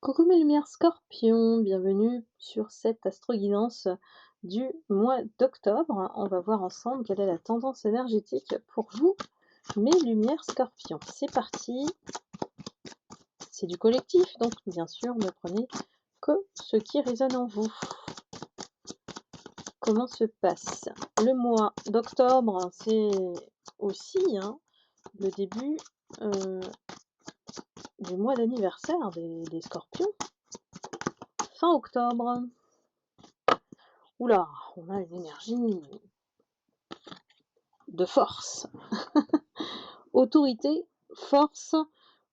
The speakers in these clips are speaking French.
Coucou mes lumières scorpions, bienvenue sur cette astro-guidance du mois d'octobre. On va voir ensemble quelle est la tendance énergétique pour vous, mes lumières scorpions. C'est parti, c'est du collectif, donc bien sûr ne prenez que ce qui résonne en vous. Comment se passe le mois d'octobre? C'est aussi le début du mois d'anniversaire des scorpions, fin octobre. Oula, on a une énergie de force, autorité, force,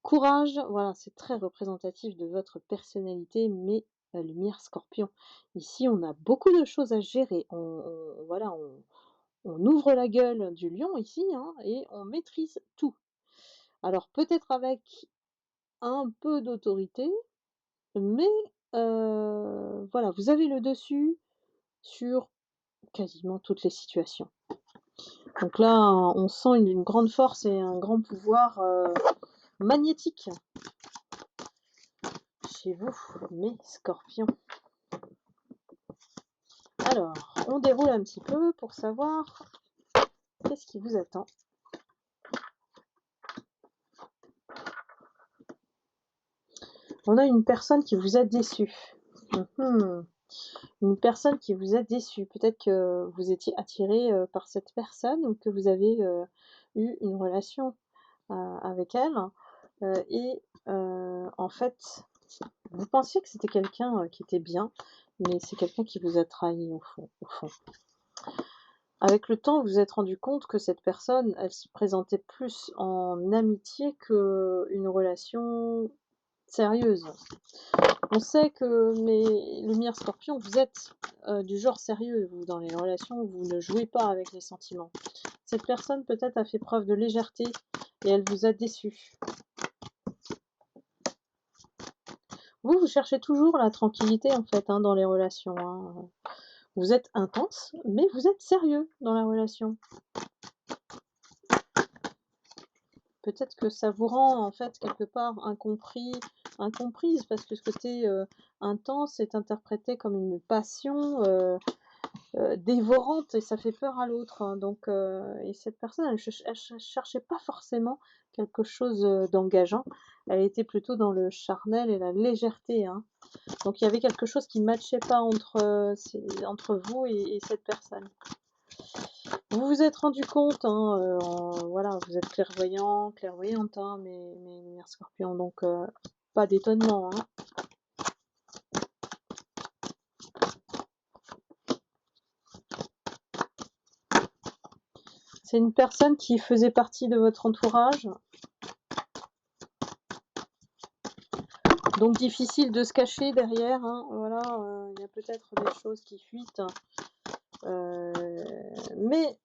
courage. Voilà, c'est très représentatif de votre personnalité, mais la lumière scorpion. Ici, on a beaucoup de choses à gérer. Voilà, on ouvre la gueule du lion ici, et on maîtrise tout. Alors peut-être avec un peu d'autorité, mais voilà, vous avez le dessus sur quasiment toutes les situations. Donc là, on sent une grande force et un grand pouvoir magnétique chez vous, mes scorpions. Alors, on déroule un petit peu pour savoir qu'est-ce qui vous attend. On a une personne qui vous a déçu. Une personne qui vous a déçu. Peut-être que vous étiez attiré par cette personne ou que vous avez eu une relation avec elle. Et en fait, vous pensiez que c'était quelqu'un qui était bien, mais c'est quelqu'un qui vous a trahi au fond. Avec le temps, vous vous êtes rendu compte que cette personne, elle se présentait plus en amitié qu'une relation sérieuse. On sait que mes lumières scorpions, vous êtes du genre sérieux, vous, dans les relations, vous ne jouez pas avec les sentiments. Cette personne peut-être a fait preuve de légèreté et elle vous a déçu. Vous cherchez toujours la tranquillité en fait dans les relations. Vous êtes intense, mais vous êtes sérieux dans la relation. Peut-être que ça vous rend en fait quelque part incomprise, parce que ce côté intense est interprété comme une passion dévorante et ça fait peur à l'autre. Donc, et cette personne, elle cherchait pas forcément quelque chose d'engageant. Elle était plutôt dans le charnel et la légèreté. Donc, il y avait quelque chose qui ne matchait pas entre vous et cette personne. Vous vous êtes rendu compte, voilà, vous êtes clairvoyante, mes lumières scorpions, donc pas d'étonnement. C'est une personne qui faisait partie de votre entourage, donc difficile de se cacher derrière. Voilà, il y a peut-être des choses qui fuitent, mais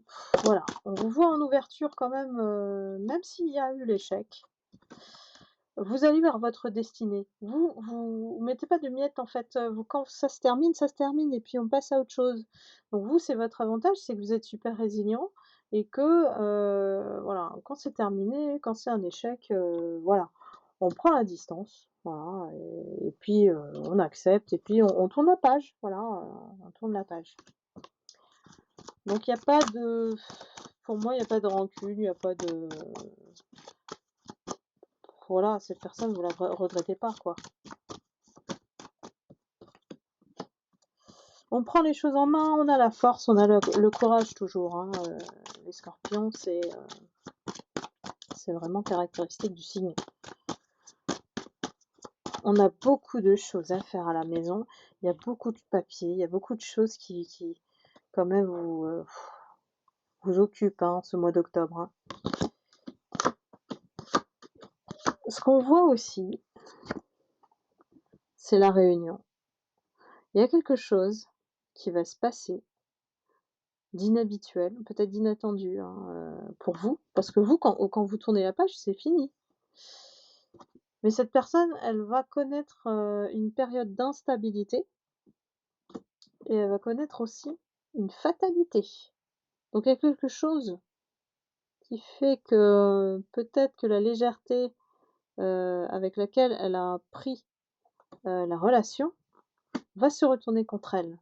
voilà, on vous voit en ouverture quand même s'il y a eu l'échec. Vous allez vers votre destinée. Vous mettez pas de miettes en fait, quand ça se termine et puis on passe à autre chose. Donc vous, c'est votre avantage, c'est que vous êtes super résilient et que, voilà, quand c'est terminé, quand c'est un échec, voilà, on prend la distance, voilà et puis, on accepte et puis on tourne la page, voilà, on tourne la page. Donc il y a pas de pour moi, il y a pas de rancune, il y a pas de voilà, cette personne, vous la regrettez pas, quoi. On prend les choses en main, on a la force, on a le courage toujours. Les scorpions, c'est vraiment caractéristique du signe. On a beaucoup de choses à faire à la maison. Il y a beaucoup de papiers, il y a beaucoup de choses qui quand même, vous occupent ce mois d'octobre. Ce qu'on voit aussi, c'est la réunion. Il y a quelque chose qui va se passer d'inhabituel, peut-être d'inattendu pour vous, parce que vous, quand vous tournez la page, c'est fini. Mais cette personne, elle va connaître une période d'instabilité et elle va connaître aussi une fatalité. Donc il y a quelque chose qui fait que peut-être que la légèreté avec laquelle elle a pris la relation va se retourner contre elle.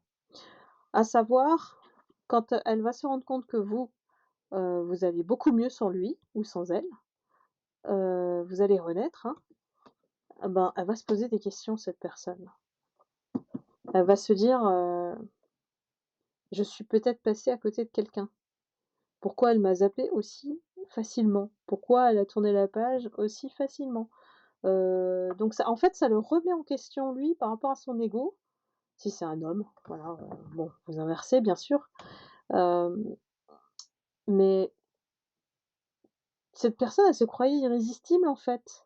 À savoir, quand elle va se rendre compte que vous, vous allez beaucoup mieux sans lui ou sans elle, vous allez renaître, hein, ah ben, elle va se poser des questions cette personne. Elle va se dire, «Je suis peut-être passée à côté de quelqu'un. Pourquoi elle m'a zappé aussi facilement? Pourquoi elle a tourné la page aussi facilement?» Donc ça en fait, ça le remet en question lui par rapport à son ego, si c'est un homme, voilà, bon, vous inversez bien sûr, hem, mais cette personne, elle se croyait irrésistible en fait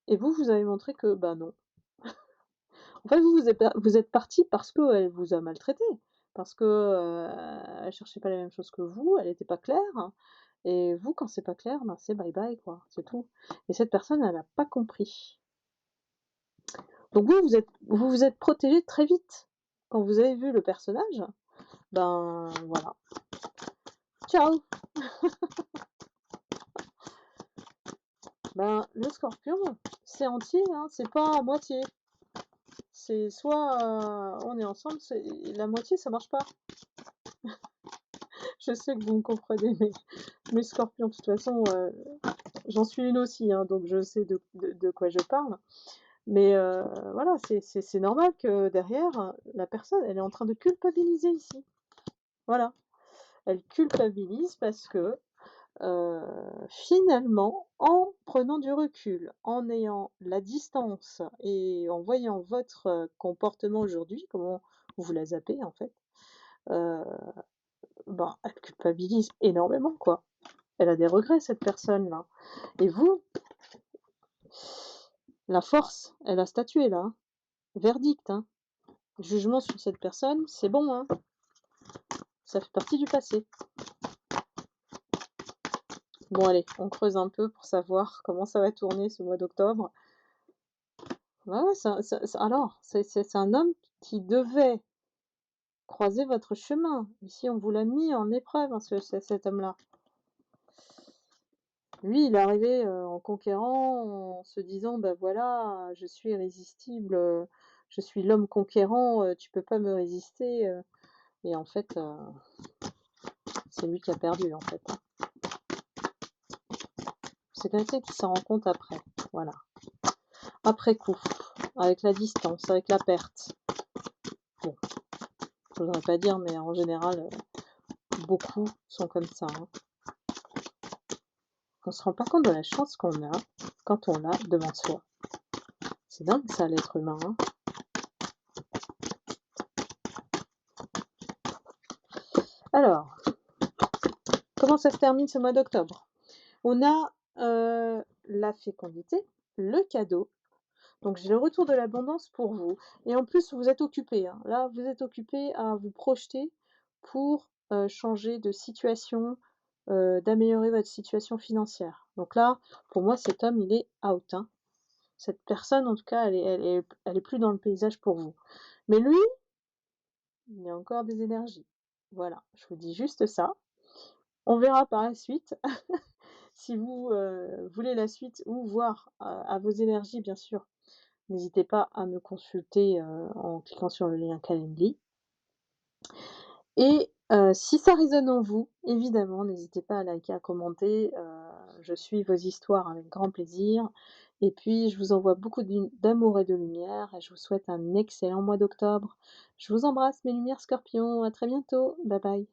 et vous, vous avez montré que, bah, non. En fait, vous êtes partis parce qu'elle vous a maltraité, parce que, elle cherchait pas les mêmes choses que vous, elle était pas claire et vous, quand c'est pas clair, ben, c'est bye bye quoi, c'est tout et cette personne, elle a pas compris. Donc vous vous êtes protégés très vite. Quand vous avez vu le personnage, ben, voilà. Ciao! Ben, le scorpion, c'est entier, hein, c'est pas à moitié. C'est soit, on est ensemble, c'est la moitié, ça marche pas. Je sais que vous me comprenez, mais mes scorpions, de toute façon, j'en suis une aussi, hein, donc je sais de quoi je parle. Mais voilà, c'est normal que derrière, la personne, elle est en train de culpabiliser ici. Voilà. Elle culpabilise parce que, finalement, en prenant du recul, en ayant la distance et en voyant votre, comportement aujourd'hui, comment vous la zappez en fait, heu, ben, elle culpabilise énormément, quoi. Elle a des regrets cette personne-là et vous, la force, elle a statué là, hein. Verdict, hein. Jugement sur cette personne, c'est bon, hein. Ça fait partie du passé. Bon allez, on creuse un peu pour savoir comment ça va tourner ce mois d'octobre. Ouais, ouais, c'est un homme qui devait croiser votre chemin. Ici, on vous l'a mis en épreuve, hein, cet homme-là. Lui, il est arrivé, en conquérant, en se disant: «Bah, voilà, je suis irrésistible, je suis l'homme conquérant, tu peux pas me résister», et en fait, c'est lui qui a perdu, en fait, hein. C'est quelqu'un qui s'en rend compte après, voilà. Après coup, avec la distance, avec la perte. Bon, je voudrais pas dire, mais en général, beaucoup sont comme ça, hein. On se rend pas compte de la chance qu'on a quand on l'a devant soi. C'est dingue ça, l'être humain, hein. Alors, comment ça se termine ce mois d'octobre? On a, la fécondité, le cadeau, donc j'ai le retour de l'abondance pour vous et en plus vous êtes occupés, hein. Là, vous êtes occupés à vous projeter pour, changer de situation, d'améliorer votre situation financière. Donc là, pour moi, cet homme, il est out, hein. Cette personne, en tout cas, elle est plus dans le paysage pour vous. Mais lui, il y a encore des énergies. Voilà, je vous dis juste ça. On verra par la suite. Si vous, voulez la suite ou voir, à vos énergies, bien sûr, n'hésitez pas à me consulter, en cliquant sur le lien Calendly et si ça résonne en vous, évidemment, n'hésitez pas à liker, à commenter, je suis vos histoires avec grand plaisir et puis je vous envoie beaucoup d'amour et de lumière et je vous souhaite un excellent mois d'octobre. Je vous embrasse mes lumières scorpions, à très bientôt. Bye bye.